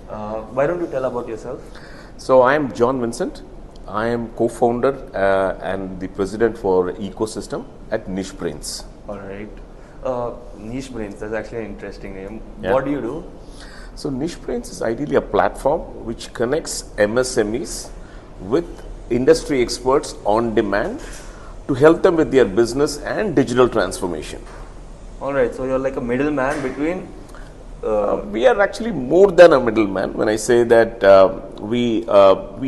Why don't you tell about yourself? So I am John Vincent. I am co-founder and the president for ecosystem at nicheBrains. All right. nicheBrains, that's actually an interesting name. Yeah. What do you do? So nicheBrains is ideally a platform which connects MSMEs with industry experts on demand to help them with their business and digital transformation. All right. So you're like a middleman between. We are actually more than a middleman. When I say that we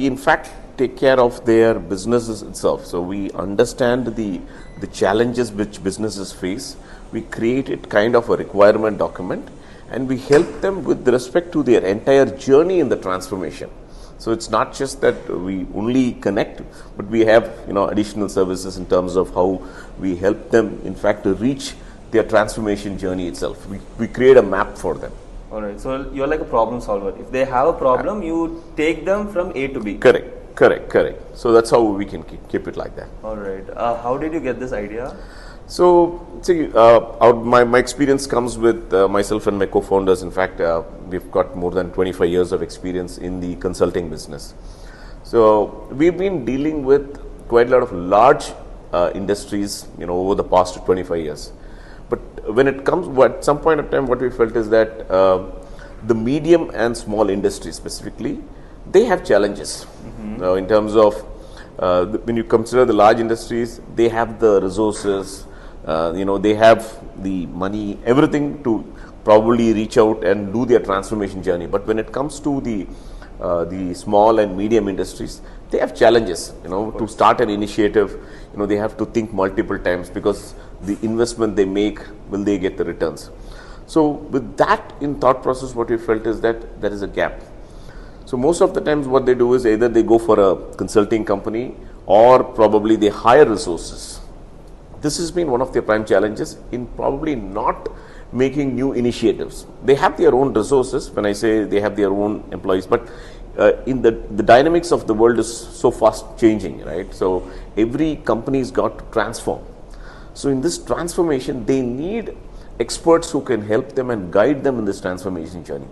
in fact take care of their businesses itself. So we understand the challenges which businesses face. We create it kind of a requirement document, and we help them with respect to their entire journey in the transformation. So it's not just that we only connect, but we have additional services in terms of how we help them in fact to reach their transformation journey itself. We create a map for them. All right. So you're like a problem solver. If they have a problem, you take them from A to B. Correct. So that's how we can keep it like that. All right. How did you get this idea? So see, my experience comes with myself and my co-founders. In fact, we've got more than 25 years of experience in the consulting business. So we've been dealing with quite a lot of large industries, over the past 25 years. But when it comes, at some point of time, what we felt is that the medium and small industries specifically, they have challenges in terms of when you consider the large industries, they have the resources, they have the money, everything to probably reach out and do their transformation journey. But when it comes to the small and medium industries, they have challenges. To start an initiative, they have to think multiple times because the investment they make, will they get the returns? So with that in thought process, what we felt is that there is a gap. So most of the times what they do is either they go for a consulting company or probably they hire resources. This has been one of their prime challenges in probably not making new initiatives. They have their own resources. When I say they have their own employees, but in the dynamics of the world is so fast changing, right? So every company's got to transform. So in this transformation, they need experts who can help them and guide them in this transformation journey.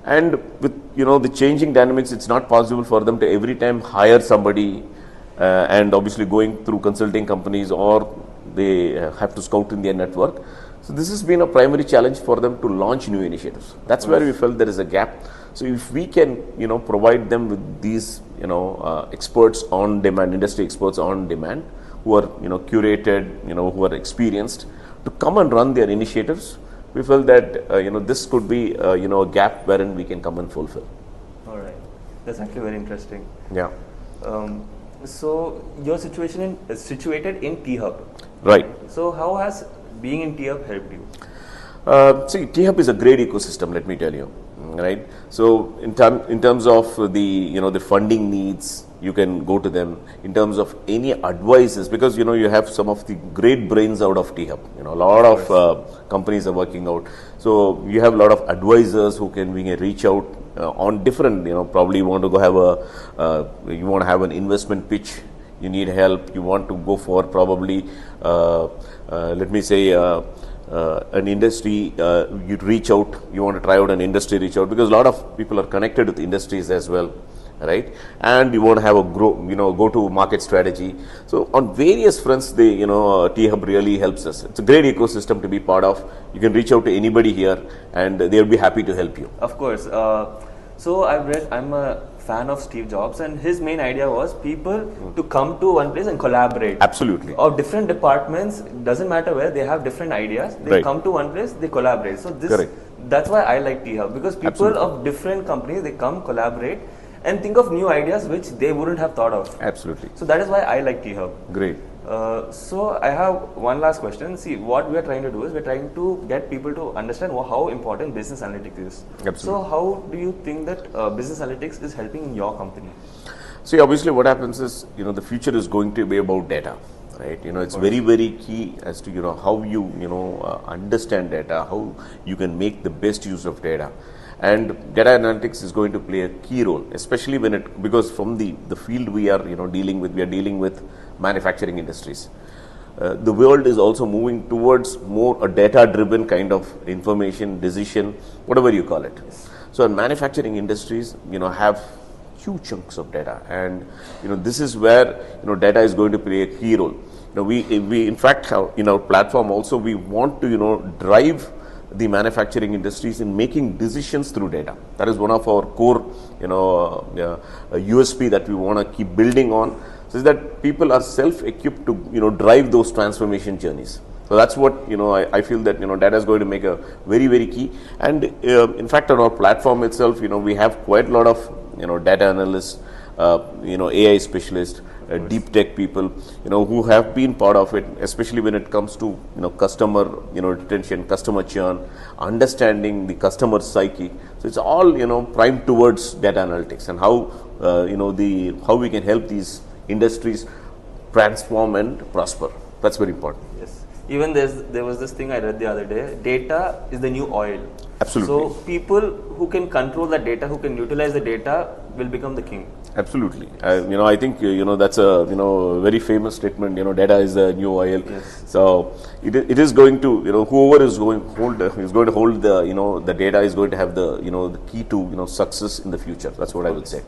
And with the changing dynamics, it's not possible for them to every time hire somebody and obviously going through consulting companies, or they have to scout in their network. So this has been a primary challenge for them to launch new initiatives. That's where we felt there is a gap. So if we can provide them with these experts on demand, industry experts on demand, who are curated, who are experienced, to come and run their initiatives, we felt that this could be a gap wherein we can come and fulfill. All right, that's actually very interesting. Yeah. So your situation is situated in T-Hub. Right. So how has being in T-Hub helped you? See, T-Hub is a great ecosystem, let me tell you. Right. So in terms of the funding needs, you can go to them. In terms of any advices, because you have some of the great brains out of T-Hub. A lot of companies are working out. So you have a lot of advisors who can reach out on different. Probably you want to go have you want to have an investment pitch. You need help. You want to go for probably let me say. An industry, you reach out, you want to try out an industry, reach out, because a lot of people are connected with industries as well, right? And you want to have a go to market strategy. So on various fronts, T-Hub really helps us. It's a great ecosystem to be part of. You can reach out to anybody here and they'll be happy to help you. Of course. So I'm a fan of Steve Jobs, and his main idea was people to come to one place and collaborate. Absolutely. Of different departments, doesn't matter where, they have different ideas. They come to one place, they collaborate. So that's why I like T-Hub, because people of different companies, they come, collaborate, and think of new ideas which they wouldn't have thought of. Absolutely. So that is why I like T-Hub. Great. So I have one last question. See, what we are trying to do is we're trying to get people to understand how important business analytics is. Absolutely. So how do you think that business analytics is helping in your company? See, obviously what happens is, the future is going to be about data, right? It's very, very key as to, how you, understand data, how you can make the best use of data. And data analytics is going to play a key role, especially because from the field we are, dealing with manufacturing industries. The world is also moving towards more a data-driven kind of information, decision, whatever you call it. So in manufacturing industries, have huge chunks of data, and this is where data is going to play a key role. We in fact have in our platform also, we want to drive the manufacturing industries in making decisions through data. That is one of our core USP that we want to keep building on, so is that people are self-equipped to drive those transformation journeys. So that's what I feel that data is going to make a very, very key. And in fact, on our platform itself, we have quite a lot of data analysts, AI specialists, deep tech people, who have been part of it, especially when it comes to customer retention, customer churn, understanding the customer psyche. So it's all primed towards data analytics and how how we can help these industries transform and prosper. That's very important. Yes. Even there was this thing I read the other day. Data is the new oil. Absolutely. So people who can control the data, who can utilize the data, will become the king. Absolutely. I think that's a very famous statement. Data is the new oil. Yes. So it is going to whoever is going to hold the the data is going to have the key to success in the future. That's what I would say.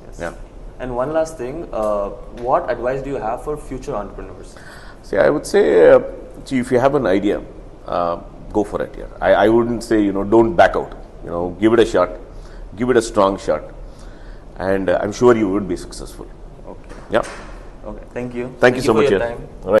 Yes. Yeah. And one last thing, what advice do you have for future entrepreneurs? See, I would say, if you have an idea, go for it. Yeah. I wouldn't say don't back out. Give it a shot, give it a strong shot, and I'm sure you would be successful. Okay. Yeah. Okay. Thank you. Thank you so for much. your Yeah. time. All right.